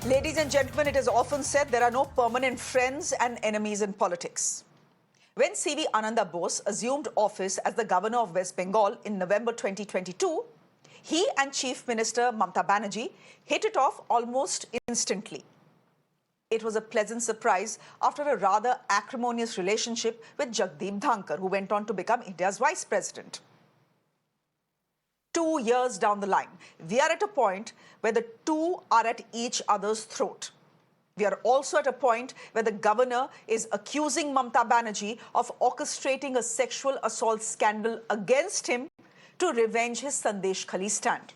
Ladies and gentlemen, it is often said there are no permanent friends and enemies in politics. When C.V. Ananda Bose assumed office as the governor of West Bengal in November 2022, he and Chief Minister Mamata Banerjee hit it off almost instantly. It was a pleasant surprise after a rather acrimonious relationship with Jagdeep Dhankar, who went on to become India's vice president. 2 years down the line, we are at a point where the two are at each other's throat. We are also at a point where the governor is accusing Mamata Banerjee of orchestrating a sexual assault scandal against him to revenge his Sandeshkhali stand.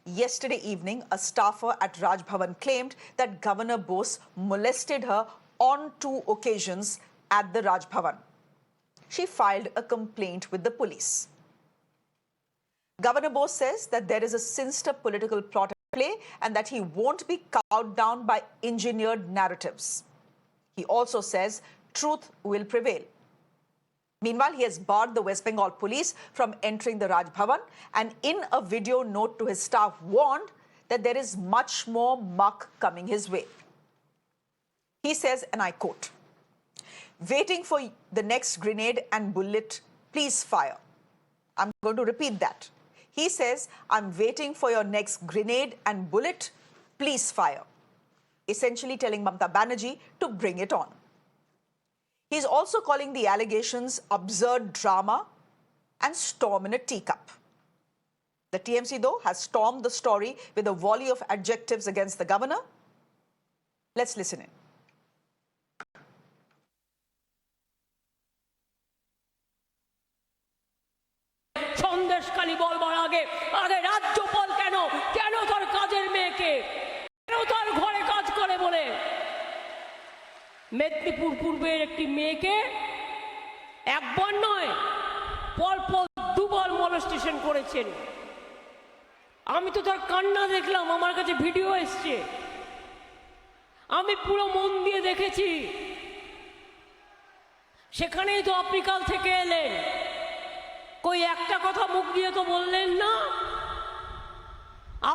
Yesterday evening, a staffer at Raj Bhavan claimed that Governor Bose molested her on 2 occasions at the Raj Bhavan. She filed a complaint with the police. Governor Bose says that there is a sinister political plot at play and that he won't be cowed down by engineered narratives. He also says truth will prevail. Meanwhile, he has barred the West Bengal police from entering the Raj Bhavan and in a video note to his staff warned that there is much more muck coming his way. He says, and I quote, "Waiting for the next grenade and bullet, please fire." I'm going to repeat that. He says, "I'm waiting for your next grenade and bullet, please fire." Essentially telling Mamata Banerjee to bring it on. He's also calling the allegations absurd drama and storm in a teacup. The TMC, though, has stormed the story with a volley of adjectives against the governor. Let's listen in. Sandeshkhali bolbar age রাজ্যপাল কেন তার কাজের মেয়েকে কেন তার ঘরে কাজ করে বলে মেদিনীপুর পূর্বের একটি মেয়েকে একবার নয় পরপর 2 বার মলেস্টেশন করেছেন। আমি তো তার কান্না দেখলাম, আমার কাছে ভিডিও এসছে, আমি পুরো মন দিয়ে দেখেছি। সেখানেই তো আপনি কাল থেকে এলেন, কই একটা কথা মুখ দিয়ে তো বললেন না।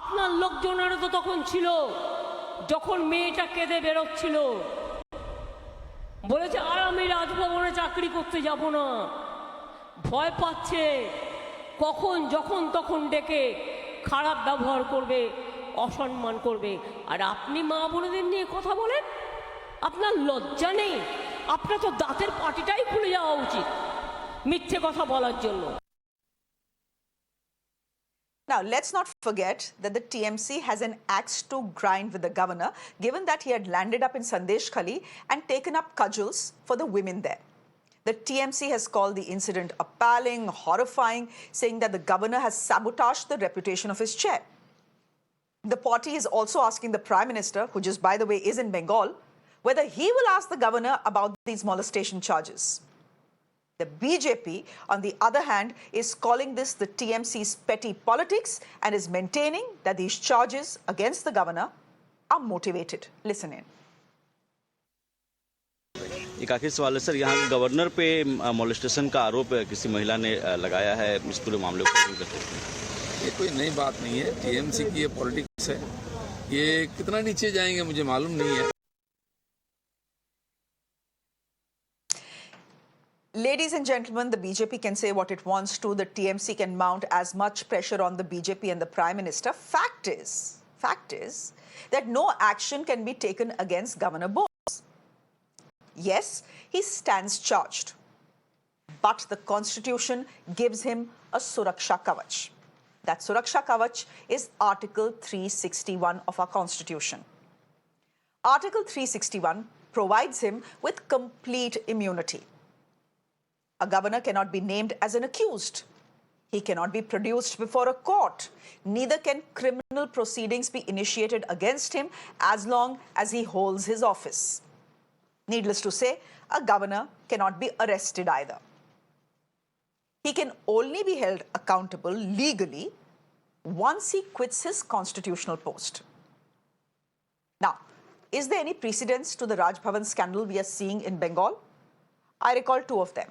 আপনার লোকজনেরও তো তখন ছিল, যখন মেয়েটা কেঁদে বেরোচ্ছিল, বলেছে আর আমি রাজভবনে চাকরি করতে যাব না, ভয় পাচ্ছে কখন যখন তখন ডেকে খারাপ ব্যবহার করবে, অসম্মান করবে। আর আপনি মা বোনেদের নিয়ে কথা বলেন, আপনার লজ্জা নেই? আপনার তো দাঁতের পাটিটাই খুলে যাওয়া উচিত মিথ্যে কথা বলার জন্য। Now, let's not forget that the TMC has an axe to grind with the governor, given that he had landed up in Sandeshkhali and taken up cudgels for the women there. The TMC has called the incident appalling, horrifying, saying that the governor has sabotaged the reputation of his chair. The party is also asking the Prime Minister, who just by the way is in Bengal, whether he will ask the governor about these molestation charges. The BJP, on the other hand, is calling this the TMC's petty politics and is maintaining that these charges against the governor are motivated. Listen in. एक आखिरी सवाल है sir, यहाँ governor पे molestation का आरोप किसी महिला ने लगाया है, इस पूरे मामले को क्यों करते हैं? ये कोई नई बात नहीं है, टीएमसी की ये पॉलिटिक्स है। ये कितना नीचे जाएंगे मुझे मालूम नहीं है। Ladies and gentlemen, the BJP can say what it wants to. The TMC can mount as much pressure on the BJP and the Prime Minister. Fact is that no action can be taken against Governor Bose. Yes, he stands charged, but the Constitution gives him a Suraksha Kavach. That Suraksha Kavach is Article 361 of our Constitution. Article 361 provides him with complete immunity. A governor cannot be named as an accused. He cannot be produced before a court. Neither can criminal proceedings be initiated against him as long as he holds his office. Needless to say, a governor cannot be arrested either. He can only be held accountable legally once he quits his constitutional post. Now, is there any precedence to the Raj Bhavan scandal we are seeing in Bengal? I recall 2 of them.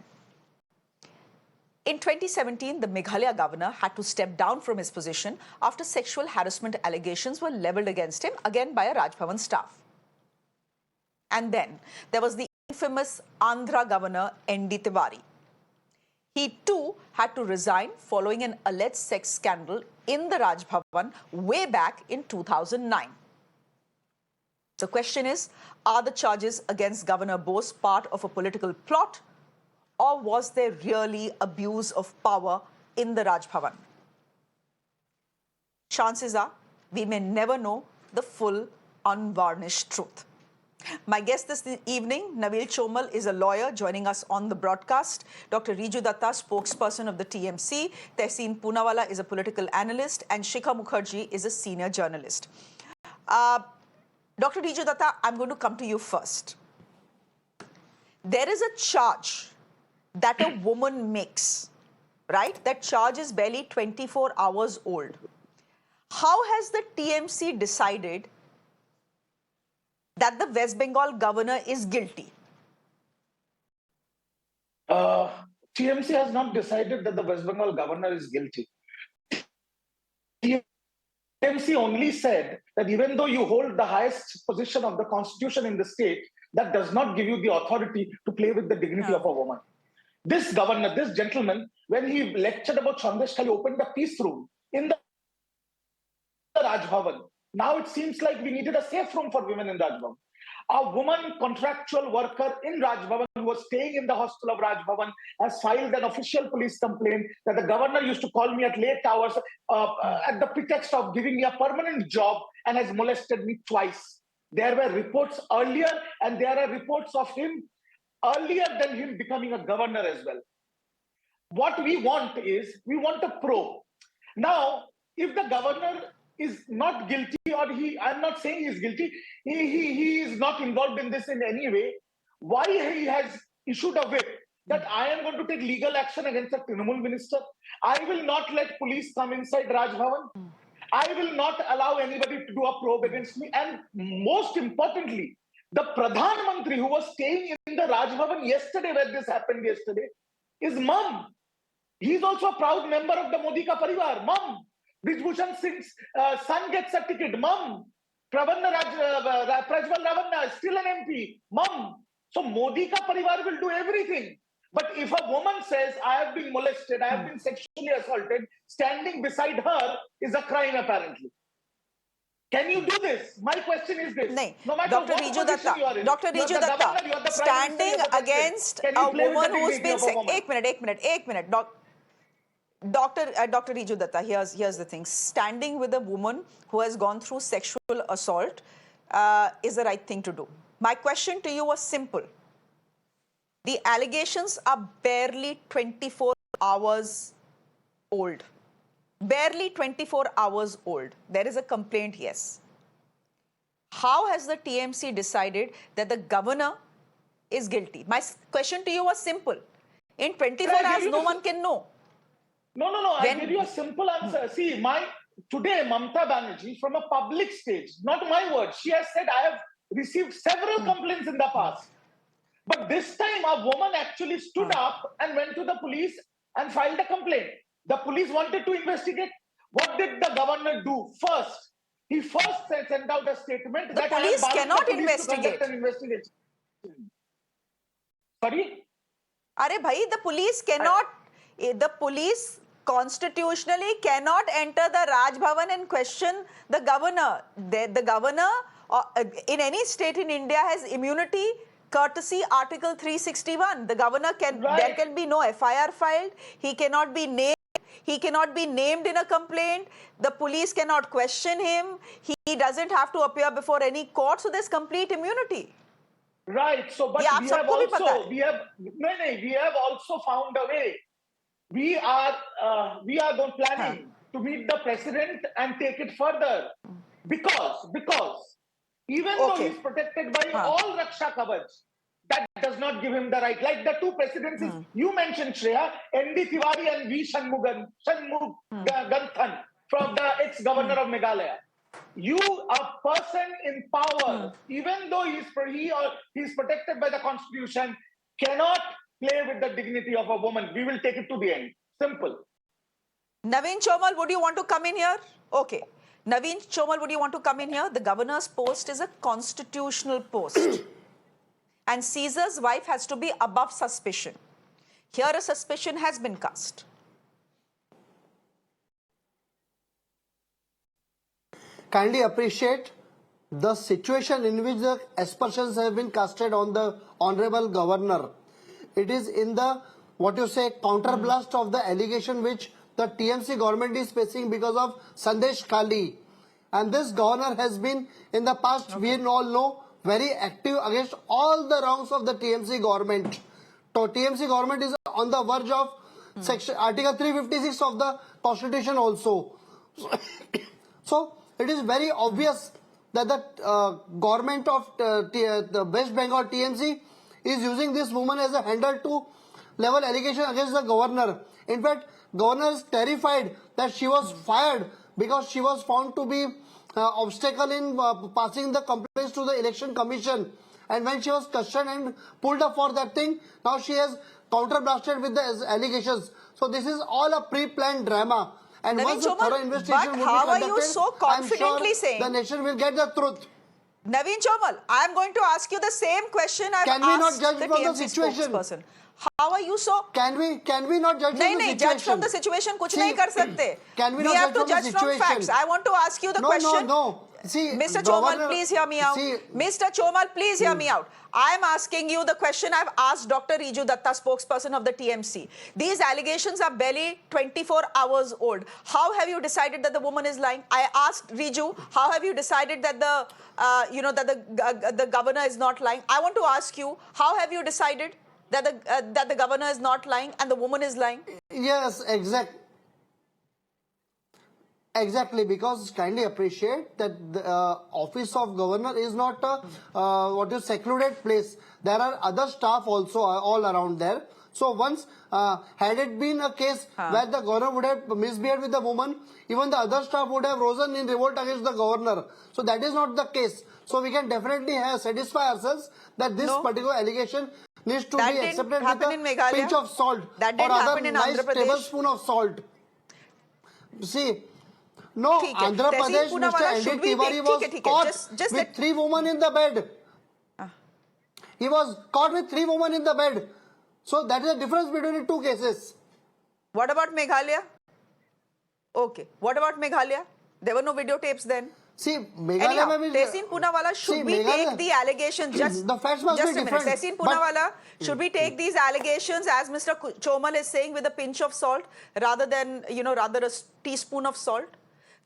In 2017, the Meghalaya governor had to step down from his position after sexual harassment allegations were leveled against him, again by a Raj Bhavan staff. And then there was the infamous Andhra governor, N.D. Tiwari. He too had to resign following an alleged sex scandal in the Raj Bhavan way back in 2009. The question is, are the charges against Governor Bose part of a political plot, or was there really abuse of power in the Raj Bhavan? Chances are we may never know the full, unvarnished truth. My guest this evening, Naveel Chomal, is a lawyer joining us on the broadcast. Dr. Riju Dutta, spokesperson of the TMC. Tehseen Poonawala is a political analyst, and Shikha Mukherjee is a senior journalist. Dr. Riju Dutta, I'm going to come to you first. There is a charge that a woman makes, right? That charge is barely 24 hours old. How has the TMC decided that the West Bengal governor is guilty? TMC has not decided that the West Bengal governor is guilty. TMC only said that even though you hold the highest position of the constitution in the state, that does not give you the authority to play with the dignity of a woman. This governor, this gentleman, when he lectured about Sandeshkhali, opened a peace room in the Raj Bhavan. Now it seems like we needed a safe room for women in Raj Bhavan. A woman contractual worker in Raj Bhavan who was staying in the hostel of Raj Bhavan has filed an official police complaint that the governor used to call me at late hours at the pretext of giving me a permanent job and has molested me twice. There were reports earlier, and there are reports of him earlier than him becoming a governor as well. What we want is, we want a probe. Now, if the governor is not guilty, or I'm not saying he's guilty, he is not involved in this in any way, why he has issued a whip that I am going to take legal action against a Trinamool minister? I will not let police come inside Raj Bhavan. I will not allow anybody to do a probe against me. And most importantly, the Pradhan Mantri who was staying in the Raj Bhavan yesterday, where this happened yesterday, is mum. He's also a proud member of the Modi ka parivar, mum. Brijbhushan Singh's son gets a ticket, mum. Prajwal Ravana is still an MP, mum. So Modi ka parivar will do everything. But if a woman says, I have been molested, I have been sexually assaulted, standing beside her is a crime apparently. Can you do this? My question is this. No matter Dr. Riju Dutta, Dr. Riju Dutta, standing against a woman who's been... Ek minute. Dr. Riju Dutta, here's the thing. Standing with a woman who has gone through sexual assault is the right thing to do. My question to you was simple. The allegations are barely 24 hours old. Barely 24 hours old. There is a complaint, yes. How has the TMC decided that the governor is guilty? My question to you was simple. In 24 hours, no one can know. No. I'll give you a simple answer. See, today, Mamata Banerjee, from a public stage, not my words, she has said, I have received several complaints in the past. But this time, a woman actually stood up and went to the police and filed a complaint. The police wanted to investigate. What did the governor do? First, he sent out a statement that the police cannot investigate. Sorry? Are bhai, the police cannot... The police constitutionally cannot enter the Raj Bhavan and question the governor. The governor in any state in India has immunity, courtesy, Article 361. The governor there can be no FIR filed. He cannot be named. He cannot be named in a complaint. The police cannot question him. He doesn't have to appear before any court. So there's complete immunity. Right. So, but we have also found a way. We are planning to meet the president and take it further, because even though he's protected by all Raksha Kavach, that does not give him the right. Like the two presidencies you mentioned, Shreya, N.D. Tiwari and V. Shanmughan from the ex-governor of Meghalaya. You, a person in power, even though he's protected by the constitution, cannot play with the dignity of a woman. We will take it to the end. Simple. Naveen Chomal, would you want to come in here? Okay. Naveen Chomal, would you want to come in here? The governor's post is a constitutional post. And Caesar's wife has to be above suspicion. Here a suspicion has been cast. Kindly appreciate the situation in which the aspersions have been casted on the Honorable Governor. It is in the, what you say, counterblast of the allegation which the TMC government is facing because of Sandeshkhali. And this governor has been, in the past, we all know, very active against all the wrongs of the TMC government. So TMC government is on the verge of section, Article 356 of the Constitution also. So it is very obvious that the government of the West Bengal TMC is using this woman as a handle to level allegation against the governor. In fact, governor is terrified that she was fired because she was found to be obstacle in passing the complaints to the election commission. And when she was questioned and pulled up for that thing, now she has counterblasted with the allegations. So this is all a pre-planned drama. And Naveen once a Chomal, thorough investigation but will how be are conducted, you so confidently I'm sure saying? the nation will get the truth. Naveen Chomal, I am going to ask you the same question I've Can we not asked judge the from the TMC situation? spokesperson. How are you so... Can we not judge नहीं from the नहीं, situation? judge from the situation कुछ See, नहीं कर सकते. Can we We not have to judge judge from the from facts. situation? I want to ask you the No, question. no. See, Mr. Governor, Chomal, please hear me out. See, Mr. Chomal, please hear me out. I am asking you the question I've asked Dr. Riju Dutta, spokesperson of the TMC. These allegations are barely 24 hours old. How have you decided that the woman is lying? I asked Riju, how have you decided that the governor is not lying? I want to ask you, how have you decided that the governor is not lying and the woman is lying? Yes, exactly, because kindly appreciate that the office of governor is not a secluded place. There are other staff also all around there. So once had it been a case where the governor would have misbehaved with the woman, even the other staff would have risen in revolt against the governor. So that is not the case. So we can definitely satisfy ourselves that this particular allegation needs to be accepted with a pinch of salt or other nice tablespoon of salt. See, no, Andhra Pradesh, Mr. Andy Tiwari was caught with 3 women in the bed. He was caught with 3 women in the bed. So that is the difference between the 2 cases. What about Meghalaya? Okay. What about Meghalaya? There were no videotapes then. See, Meghalaya Anyhow, Tehseen Poonawalla, should we take the allegations just... The facts must just be a minute. different. Tehseen Poonawalla, should we take these allegations, as Mr. Chomal is saying, with a pinch of salt, rather than, rather a teaspoon of salt?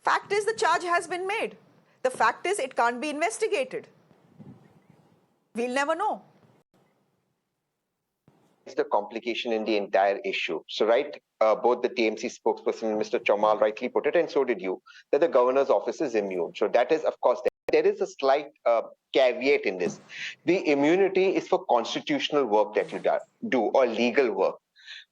Fact is, the charge has been made. The fact is, it can't be investigated. We'll never know. It's the complication in the entire issue. So, right, both the TMC spokesperson and Mr. Chomal rightly put it, and so did you, that the governor's office is immune. So that is, of course, there is a slight caveat in this. The immunity is for constitutional work that you do or legal work.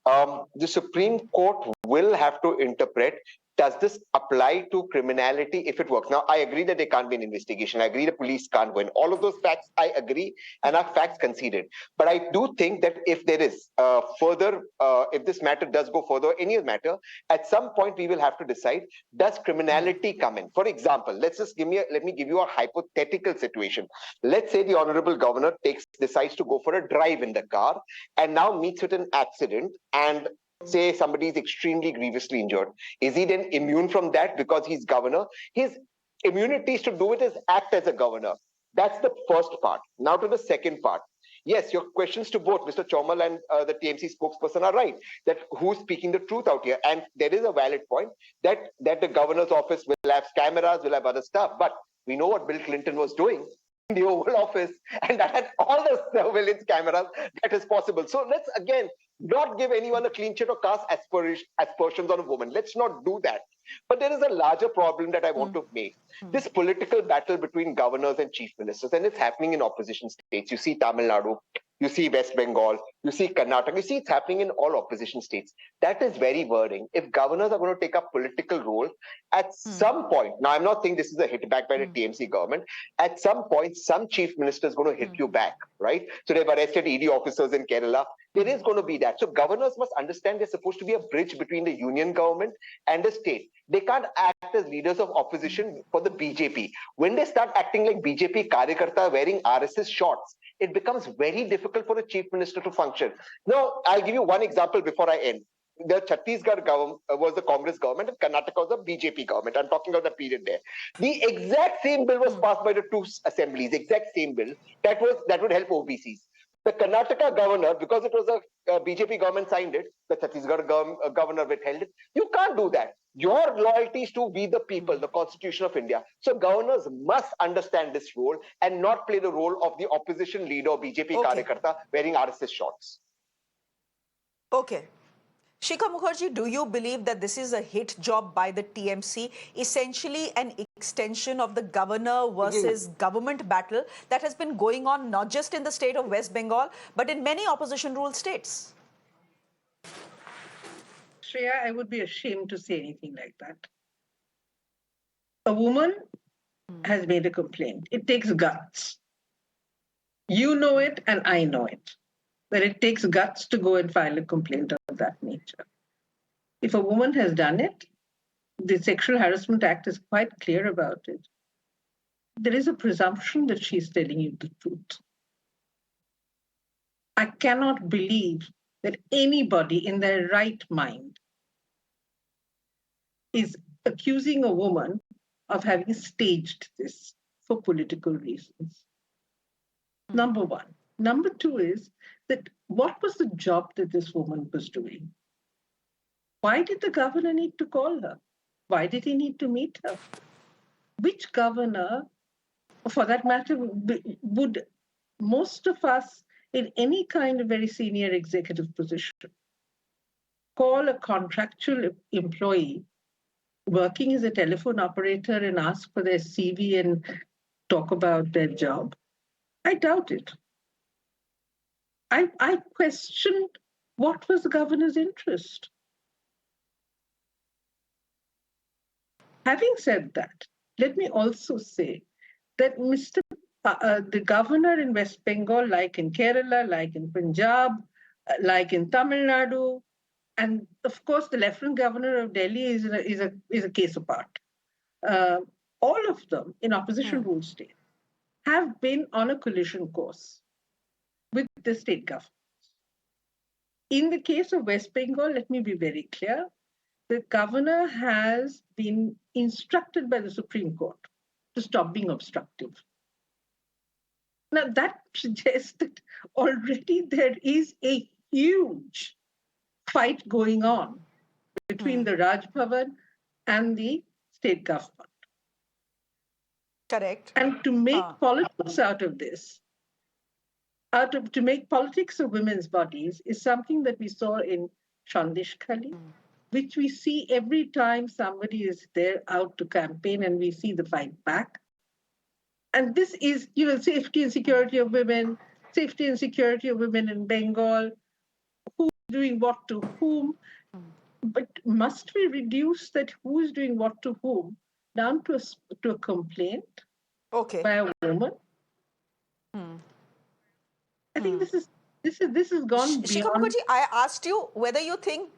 The Supreme Court will have to interpret, does this apply to criminality if it works? Now, I agree that there can't be an investigation. I agree the police can't go in. All of those facts, I agree, and are facts conceded. But I do think that if there is if this matter does go further, any matter, at some point we will have to decide, does criminality come in? For example, let me give you a hypothetical situation. Let's say the Honorable Governor decides to go for a drive in the car and now meets with an accident and say somebody is extremely grievously injured. Is he then immune from that because he's governor? His immunity is to do it as act as a governor. That's the first part. Now to the second part. Yes, your questions to both Mr. Chomal and the TMC spokesperson are right, that who's speaking the truth out here. And there is a valid point that the governor's office will have cameras, will have other stuff. But we know what Bill Clinton was doing in the Oval Office, and that had all the surveillance cameras that is possible. So let's again not give anyone a clean sheet or cast aspersions on a woman. Let's not do that. But there is a larger problem that I want to make. This political battle between governors and chief ministers, and it's happening in opposition states. You see Tamil Nadu, you see West Bengal, you see Karnataka, you see it's happening in all opposition states. That is very worrying. If governors are going to take a political role, at some point, now I'm not saying this is a hit back by the TMC government, at some point, some chief minister is going to hit you back, right? So they've arrested ED officers in Kerala. There is going to be that. So governors must understand they're supposed to be a bridge between the union government and the state. They can't act as leaders of opposition for the BJP. When they start acting like BJP Karyakarta wearing RSS shorts, it becomes very difficult for a chief minister to function. Now, I'll give you one example before I end. The Chhattisgarh government was the Congress government and Karnataka was the BJP government. I'm talking about the period there. The exact same bill was passed by the two assemblies, exact same bill that would help OBCs. The Karnataka governor, because it was a BJP government signed it, the Chhattisgarh governor withheld it. You can't do that. Your loyalty is to we the people, the Constitution of India. So governors must understand this role and not play the role of the opposition leader, BJP Karyakarta, wearing RSS shorts. Okay. Shikha Mukherjee, do you believe that this is a hit job by the TMC, essentially an extension of the governor versus government battle that has been going on not just in the state of West Bengal, but in many opposition-ruled states? Shreya, I would be ashamed to say anything like that. A woman has made a complaint. It takes guts. You know it and I know it. That it takes guts to go and file a complaint of that nature. If a woman has done it, the Sexual Harassment Act is quite clear about it. There is a presumption that she's telling you the truth. I cannot believe that anybody in their right mind is accusing a woman of having staged this for political reasons. Number one. Number two is that what was the job that this woman was doing? Why did the governor need to call her? Why did he need to meet her? Which governor, for that matter, would most of us in any kind of very senior executive position call a contractual employee working as a telephone operator and ask for their CV and talk about their job? I doubt it. I questioned what was the governor's interest. Having said that, let me also say that the governor in West Bengal, like in Kerala, like in Punjab, like in Tamil Nadu, and of course the Lieutenant Governor of Delhi is a case apart. All of them in opposition-ruled states have been on a collision course with the state government. In the case of West Bengal, let me be very clear, the governor has been instructed by the Supreme Court to stop being obstructive. Now that suggests that already there is a huge fight going on between the Raj Bhavan and the state government. Correct. And to make politics out of this, to make politics of women's bodies is something that we saw in Sandeshkhali, which we see every time somebody is there out to campaign and we see the fight back. And this is, safety and security of women, safety and security of women in Bengal, who's doing what to whom. But must we reduce that who is doing what to whom down to a complaint by a woman? I think this has gone beyond. Shikha Mukherjee, I asked you whether you think.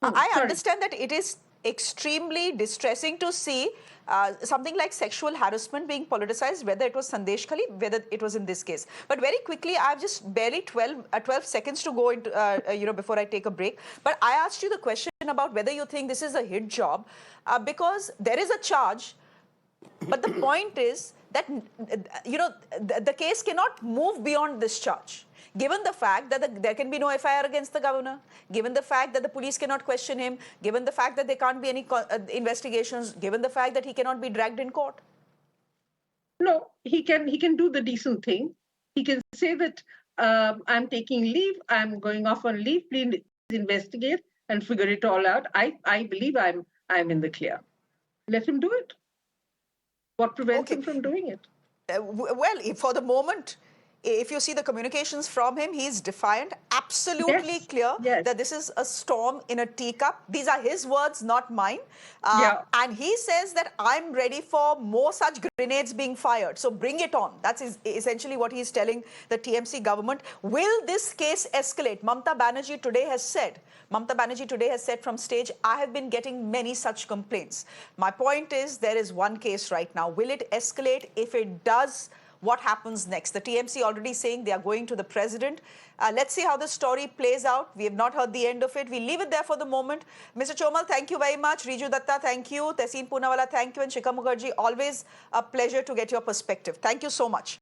I understand that it is extremely distressing to see something like sexual harassment being politicized, whether it was Sandeshkhali, whether it was in this case. But very quickly, I have just barely 12 seconds to go into, before I take a break. But I asked you the question about whether you think this is a hit job because there is a charge. But the point is that, the case cannot move beyond this charge. Given the fact that there can be no FIR against the governor, given the fact that the police cannot question him, given the fact that there can't be any investigations, given the fact that he cannot be dragged in court. No, he can do the decent thing. He can say that I'm taking leave, I'm going off on leave, please investigate and figure it all out. I believe I'm in the clear. Let him do it. What prevents him from doing it? Well, for the moment, if you see the communications from him, he's defiant, absolutely Yes, clear yes. that this is a storm in a teacup. These are his words, not mine. Yeah. And he says that I'm ready for more such grenades being fired. So bring it on. That's essentially what he's telling the TMC government. Will this case escalate? Mamata Banerjee today has said from stage, I have been getting many such complaints. My point is, there is one case right now. Will it escalate? If it does, what happens next? The TMC already saying they are going to the president. Let's see how the story plays out. We have not heard the end of it. We leave it there for the moment. Mr. Chomal, thank you very much. Riju Dutta, thank you. Tehseen Poonawala, thank you. And Shikha Mukherjee, always a pleasure to get your perspective. Thank you so much.